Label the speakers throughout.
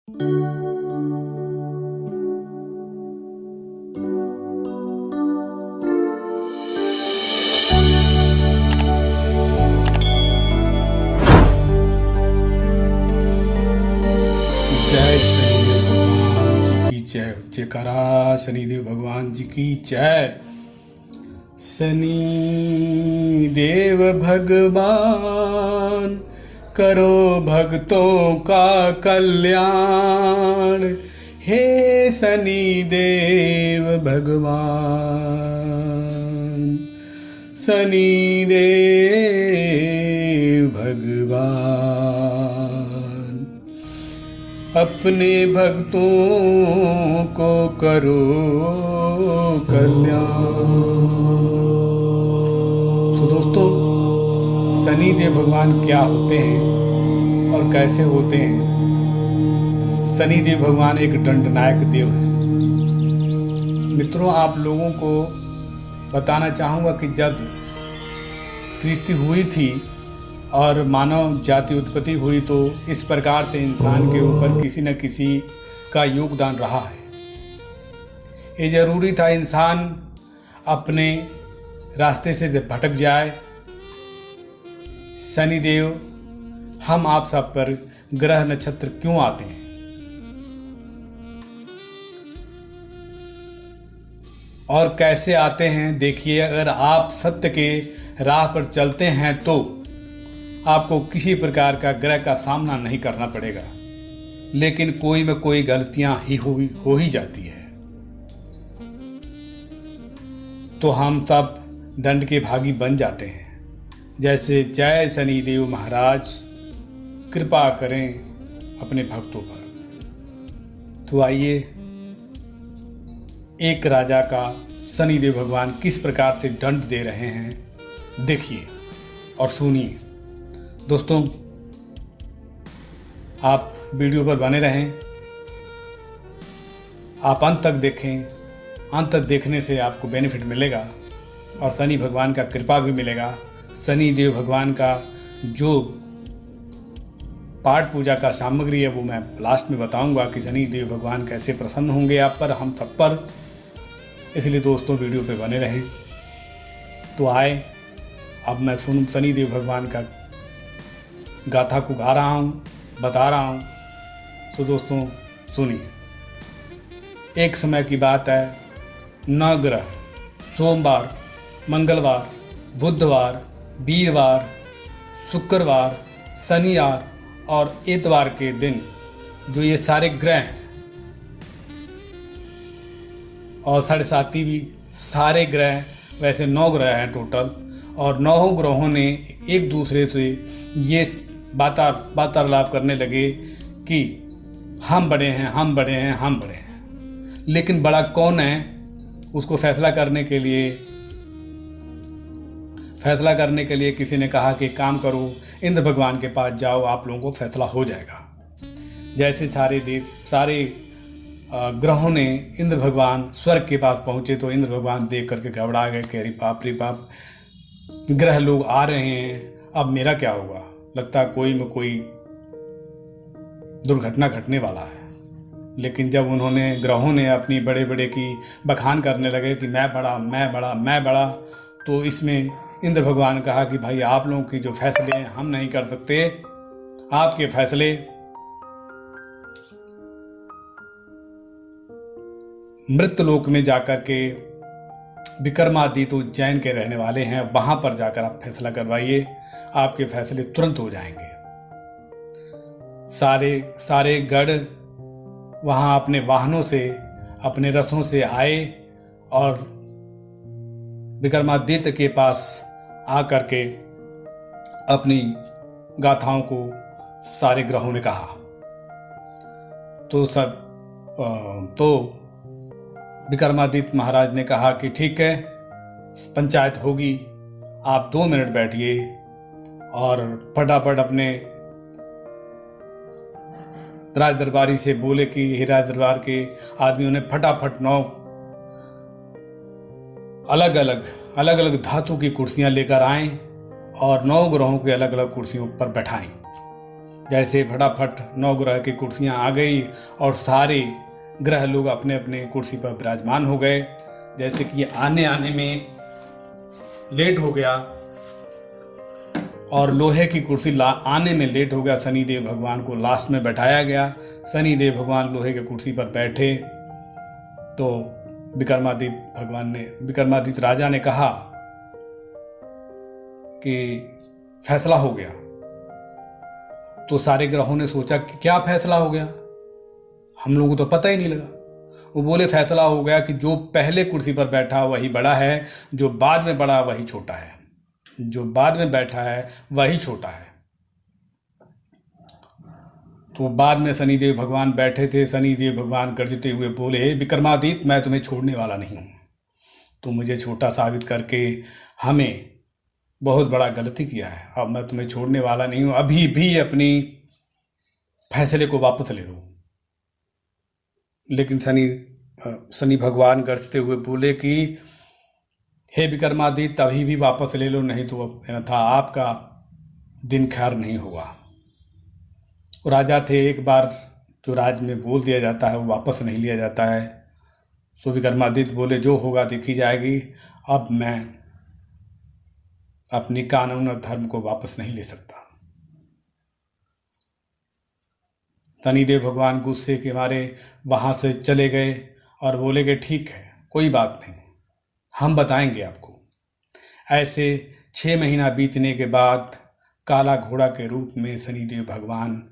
Speaker 1: जय शनिदेव भगवान जी की जय। जयकारा शनिदेव भगवान जी की जय। शनि देव भगवान करो भक्तों का कल्याण। हे शनि देव भगवान, शनि देव भगवान, अपने भक्तों को करो कल्याण। तो दोस्तों, शनिदेव भगवान क्या होते हैं और कैसे होते हैं? शनिदेव भगवान एक दंडनायक देव है। मित्रों, आप लोगों को बताना चाहूँगा कि जब सृष्टि हुई थी और मानव जाति उत्पत्ति हुई तो इस प्रकार से इंसान के ऊपर किसी न किसी का योगदान रहा है। ये जरूरी था इंसान अपने रास्ते से भटक जाए। शनिदेव हम आप सब पर ग्रह नक्षत्र क्यों आते हैं और कैसे आते हैं? देखिए, अगर आप सत्य के राह पर चलते हैं तो आपको किसी प्रकार का ग्रह का सामना नहीं करना पड़ेगा, लेकिन कोई में कोई गलतियां ही हो ही जाती है तो हम सब दंड के भागी बन जाते हैं। जैसे जय शनिदेव महाराज, कृपा करें अपने भक्तों पर। तो आइए, एक राजा का शनिदेव भगवान किस प्रकार से दंड दे रहे हैं, देखिए और सुनिए। दोस्तों, आप वीडियो पर बने रहें, आप अंत तक देखें। अंत तक देखने से आपको बेनिफिट मिलेगा और शनि भगवान का कृपा भी मिलेगा। शनि देव भगवान का जो पाठ पूजा का सामग्री है वो मैं लास्ट में बताऊंगा कि शनि देव भगवान कैसे प्रसन्न होंगे आप पर, हम सब पर। इसलिए दोस्तों, वीडियो पे बने रहें। तो आए, अब मैं शनि देव भगवान का गाथा को गा रहा हूँ, बता रहा हूँ। तो दोस्तों सुनिए। एक समय की बात है, 9 ग्रह सोमवार, मंगलवार, बुधवार, वीरवार, शुक्रवार, शनिवार और इतवार के दिन जो ये सारे ग्रह हैं और 7.5 भी सारे ग्रह, वैसे 9 ग्रह हैं टोटल, और 9 ग्रहों ने एक दूसरे से ये वार्तालाप करने लगे कि हम बड़े हैं, हम बड़े हैं, हम बड़े हैं। लेकिन बड़ा कौन है, उसको फैसला करने के लिए किसी ने कहा कि काम करो, इंद्र भगवान के पास जाओ, आप लोगों को फैसला हो जाएगा। जैसे सारे ग्रहों ने इंद्र भगवान स्वर्ग के पास पहुंचे तो इंद्र भगवान देख करके घबरा गए कि अरे बाप रे बाप, ग्रह लोग आ रहे हैं, अब मेरा क्या होगा? लगता है कोई में कोई दुर्घटना घटने वाला है। लेकिन जब ग्रहों ने अपनी बड़े बड़े की बखान करने लगे कि मैं बड़ा, मैं बड़ा, मैं बड़ा, तो इसमें इंद्र भगवान कहा कि भाई, आप लोगों की जो फैसले हैं हम नहीं कर सकते। आपके फैसले मृत्यलोक में जाकर के विक्रमादित्य उज्जैन के रहने वाले हैं, वहां पर जाकर आप फैसला करवाइए, आपके फैसले तुरंत हो जाएंगे। सारे गढ़ वहां अपने वाहनों से, अपने रथों से आए और विक्रमादित्य के पास आकर के अपनी गाथाओं को सारे ग्रहों ने कहा। तो विक्रमादित्य महाराज ने कहा कि ठीक है, पंचायत होगी, आप 2 मिनट बैठिए और फटाफट अपने राज दरबारी से बोले कि राज दरबार के आदमियों ने फटाफट 9 अलग अलग धातु की कुर्सियां लेकर आए और 9 ग्रहों के अलग अलग कुर्सियों पर बैठाएं। जैसे फटाफट 9 ग्रह की कुर्सियां आ गई और सारे ग्रह लोग अपने अपने कुर्सी पर विराजमान हो गए। जैसे कि आने आने में लेट हो गया और लोहे की कुर्सी आने में लेट हो गया। शनिदेव भगवान को लास्ट में बैठाया गया। शनिदेव भगवान लोहे की कुर्सी पर बैठे तो विक्रमादित्य राजा ने कहा कि फैसला हो गया। तो सारे ग्रहों ने सोचा कि क्या फैसला हो गया, हम लोगों को तो पता ही नहीं लगा। वो बोले फैसला हो गया कि जो पहले कुर्सी पर बैठा वही बड़ा है, जो बाद में बड़ा वही छोटा है, जो बाद में बैठा है वही छोटा है। तो बाद में शनिदेव भगवान बैठे थे। शनिदेव भगवान गरजते हुए बोले, विक्रमादित्य मैं तुम्हें छोड़ने वाला नहीं हूँ। तुम मुझे छोटा साबित करके हमें बहुत बड़ा गलती किया है। अब मैं तुम्हें छोड़ने वाला नहीं हूँ। अभी भी अपनी फैसले को वापस ले लो। लेकिन शनि भगवान गरजते हुए बोले कि हे विक्रमादित्य अभी भी वापस ले लो, नहीं तो अन्यथा आपका दिन खैर नहीं होगा। राजा थे, एक बार जो राज में बोल दिया जाता है वो वापस नहीं लिया जाता है। सो विक्रमादित्य बोले जो होगा देखी जाएगी। अब मैं अपनी कानून और धर्म को वापस नहीं ले सकता। शनिदेव भगवान गुस्से के मारे वहाँ से चले गए और बोले कि ठीक है, कोई बात नहीं, हम बताएंगे आपको। ऐसे 6 महीना बीतने के बाद काला घोड़ा के रूप में शनिदेव भगवान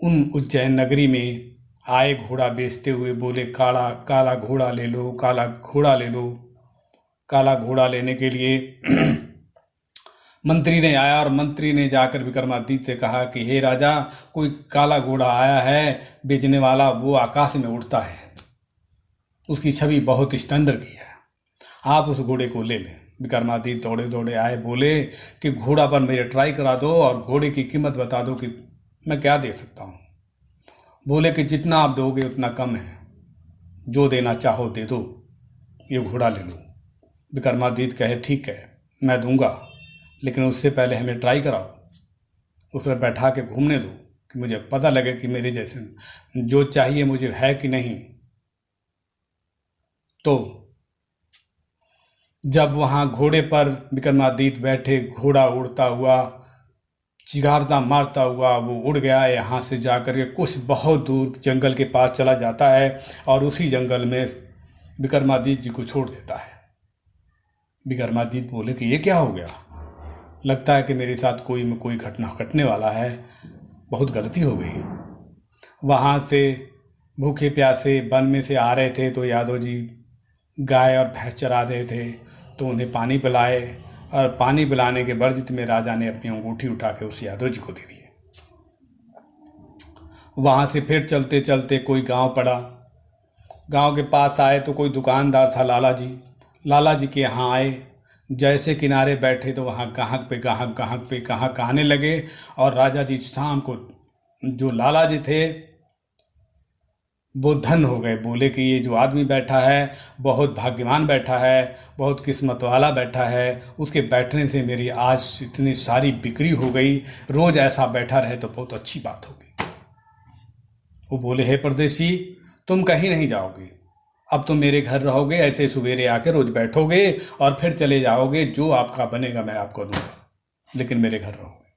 Speaker 1: उन उज्जैन नगरी में आए, घोड़ा बेचते हुए बोले काला घोड़ा ले लो, काला घोड़ा ले लो। काला घोड़ा लेने के लिए मंत्री ने आया और मंत्री ने जाकर विक्रमादित्य से कहा कि हे राजा, कोई काला घोड़ा आया है बेचने वाला, वो आकाश में उड़ता है, उसकी छवि बहुत स्टैंडर्ड की है, आप उस घोड़े को ले लें। विक्रमादित्य दौड़े दौड़े आए, बोले कि घोड़ा पर मेरे ट्राई करा दो और घोड़े की कीमत बता दो कि मैं क्या दे सकता हूँ। बोले कि जितना आप दोगे उतना कम है, जो देना चाहो दे दो, ये घोड़ा ले लो। विक्रमादित्य कहे ठीक है मैं दूंगा, लेकिन उससे पहले हमें ट्राई कराओ, उस पर बैठा के घूमने दो कि मुझे पता लगे कि मेरे जैसे जो चाहिए मुझे है कि नहीं। तो जब वहाँ घोड़े पर विक्रमादित्य बैठे, घोड़ा उड़ता हुआ चिगारदा मारता हुआ वो उड़ गया। यहाँ से जाकर के कुछ बहुत दूर जंगल के पास चला जाता है और उसी जंगल में विक्रमादित्य जी को छोड़ देता है। विक्रमादित्य बोले कि ये क्या हो गया, लगता है कि मेरे साथ कोई घटना घटने वाला है, बहुत गलती हो गई। वहाँ से भूखे प्यासे वन में से आ रहे थे तो यादव जी गाय और भैंस चरा रहे थे, तो उन्हें पानी पिलाए और पानी पिलाने के वर्जित में राजा ने अपनी अंगूठी उठा के उस यादव जी को दे दी। वहाँ से फिर चलते चलते कोई गांव पड़ा। गांव के पास आए तो कोई दुकानदार था लाला जी के यहाँ आए। जैसे किनारे बैठे तो वहाँ गाहक पे गाहक आने लगे और राजा जी शाम को जो लाला जी थे वो धन हो गए। बोले कि ये जो आदमी बैठा है बहुत भाग्यवान बैठा है, बहुत किस्मत वाला बैठा है, उसके बैठने से मेरी आज इतनी सारी बिक्री हो गई, रोज़ ऐसा बैठा रहे तो बहुत अच्छी बात होगी। वो बोले हे परदेसी, तुम कहीं नहीं जाओगे, अब तुम मेरे घर रहोगे, ऐसे सवेरे आके रोज बैठोगे और फिर चले जाओगे, जो आपका बनेगा मैं आपको दूंगा, लेकिन मेरे घर रहोगे।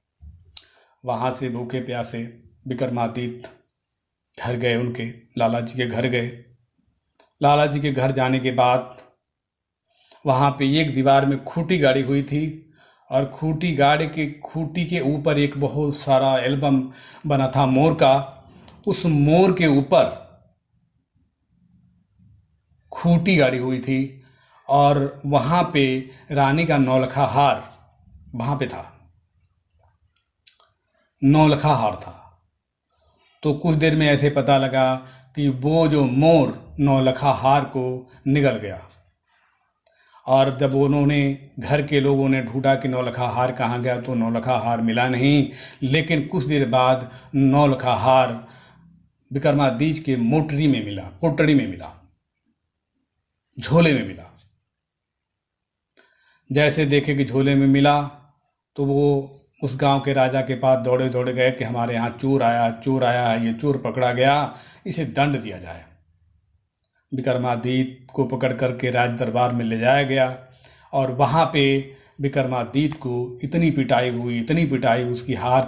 Speaker 1: वहाँ से भूखे प्यासे विक्रमादित्य घर गए, उनके लाला जी के घर गए। लाला जी के घर जाने के बाद वहाँ पे एक दीवार में खूंटी गाड़ी हुई थी और खूंटी के ऊपर एक बहुत सारा एल्बम बना था मोर का। उस मोर के ऊपर खूंटी गाड़ी हुई थी और वहाँ पे रानी का नौलखा हार वहाँ पे था, नौलखा हार था। तो कुछ देर में ऐसे पता लगा कि वो जो मोर नौलखा हार को निगल गया। और जब उन्होंने घर के लोगों ने ढूंढा कि नौलखा हार कहाँ गया तो नौलखा हार मिला नहीं। लेकिन कुछ देर बाद नौलखा हार विक्रमादित्य के पोटड़ी में मिला, झोले में मिला। जैसे देखे कि झोले में मिला तो वो उस गांव के राजा के पास दौड़े दौड़े गए कि हमारे यहाँ चोर आया है, ये चोर पकड़ा गया, इसे दंड दिया जाए। विक्रमादित्य को पकड़ करके राज दरबार में ले जाया गया और वहाँ पे विक्रमादित्य को इतनी पिटाई हुई, उसकी हाथ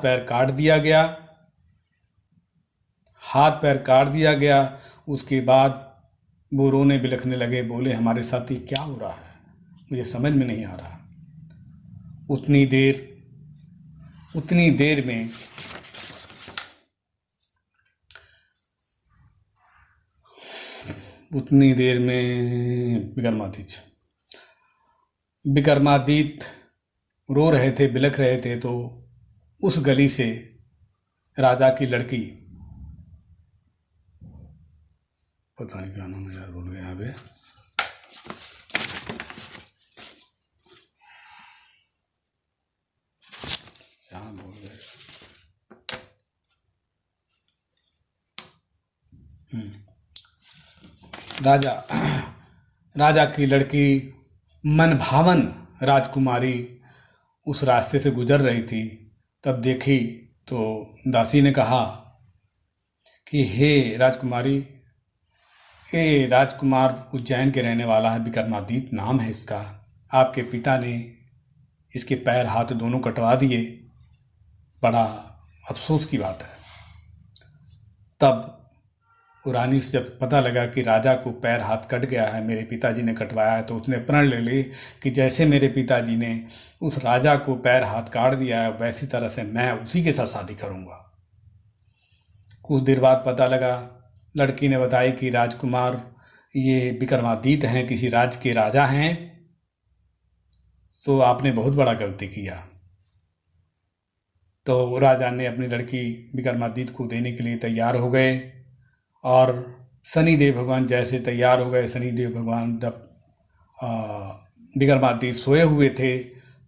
Speaker 1: पैर काट दिया गया। उसके बाद वो रोने बिलखने लगे, बोले हमारे साथ ये क्या हो रहा है, मुझे समझ में नहीं आ रहा। उतनी देर में विक्रमादित्य रो रहे थे, बिलख रहे थे, तो उस गली से राजा की लड़की, पता नहीं क्या नाम है यार, बोल गए यहाँ पे, यहाँ बोल गए, राजा की लड़की मनभावन राजकुमारी उस रास्ते से गुजर रही थी। तब देखी तो दासी ने कहा कि हे राजकुमारी, ये राजकुमार उज्जैन के रहने वाला है, विक्रमादित्य नाम है इसका, आपके पिता ने इसके पैर हाथ दोनों कटवा दिए, बड़ा अफसोस की बात है। तब रानी से जब पता लगा कि राजा को पैर हाथ कट गया है, मेरे पिताजी ने कटवाया है, तो उसने प्रण ले ली कि जैसे मेरे पिताजी ने उस राजा को पैर हाथ काट दिया है, वैसी तरह से मैं उसी के साथ शादी करूँगा। कुछ देर बाद पता लगा, लड़की ने बताई कि राजकुमार ये विक्रमादित्य हैं, किसी राज्य के राजा हैं, तो आपने बहुत बड़ा गलती किया। तो राजा ने अपनी लड़की विक्रमादित्य को देने के लिए तैयार हो गए और शनिदेव भगवान जैसे तैयार हो गए, शनिदेव भगवान जब विक्रमादित्य सोए हुए थे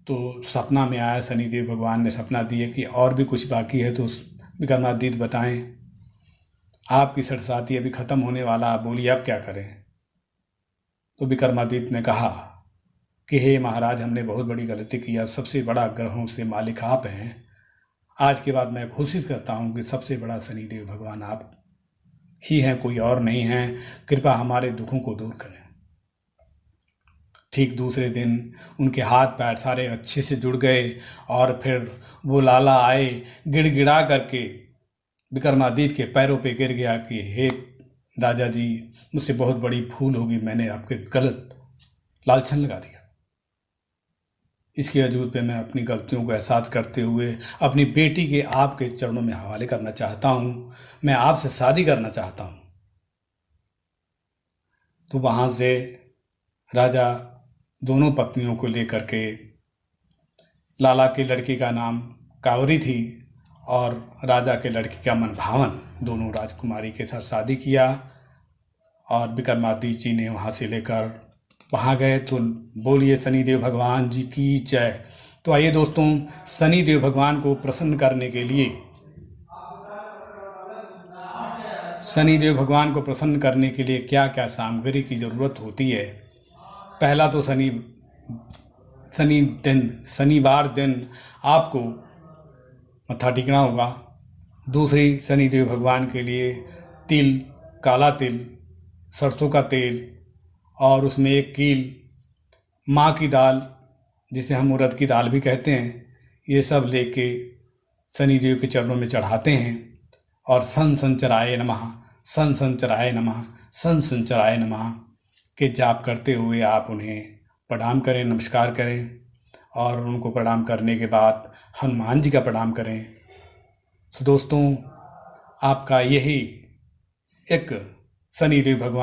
Speaker 1: तो सपना में आया, शनिदेव भगवान ने सपना दिए कि और भी कुछ बाकी है, तो विक्रमादित्य बताएं, आपकी सरसाती अभी ख़त्म होने वाला, आप बोलिए अब क्या करें। तो विक्रमादित्य ने कहा कि हे महाराज, हमने बहुत बड़ी गलती किया, सबसे बड़ा ग्रहों से मालिक आप हैं, आज के बाद मैं कोशिश करता हूँ कि सबसे बड़ा शनिदेव भगवान आप ही हैं, कोई और नहीं हैं, कृपया हमारे दुखों को दूर करें। ठीक दूसरे दिन उनके हाथ पैर सारे अच्छे से जुड़ गए और फिर वो लाला आए, गिड़गिड़ा करके विक्रमादित्य के पैरों पे गिर गया कि हे राजा जी, मुझसे बहुत बड़ी भूल होगी, मैंने आपके गलत लालछन लगा दिया। इसके वजूद पे मैं अपनी गलतियों को एहसास करते हुए अपनी बेटी के आपके चरणों में हवाले करना चाहता हूँ, मैं आपसे शादी करना चाहता हूँ। तो वहाँ से राजा दोनों पत्नियों को लेकर के, लाला की लड़की का नाम कावरी थी और राजा के लड़की का मनभावन, दोनों राजकुमारी के साथ शादी किया और विक्रमादित्य जी ने वहाँ से लेकर वहाँ गए। तो बोलिए शनिदेव भगवान जी की जय। तो आइए दोस्तों, शनिदेव भगवान को प्रसन्न करने के लिए, शनिदेव भगवान को प्रसन्न करने के लिए क्या क्या सामग्री की ज़रूरत होती है। पहला तो शनिवार दिन आपको मत्था टेकना होगा। दूसरी, शनिदेव भगवान के लिए तिल, काला तिल, सरसों का तेल और उसमें एक कील, माँ की दाल जिसे हम उड़द की दाल भी कहते हैं, ये सब लेके शनिदेव के चरणों में चढ़ाते हैं और सन संचराय नमः, सन संचराय नमः, सन संचराय नमः के जाप करते हुए आप उन्हें प्रणाम करें, नमस्कार करें और उनको प्रणाम करने के बाद हनुमान जी का प्रणाम करें। तो दोस्तों, आपका यही एक शनिदेव भगवान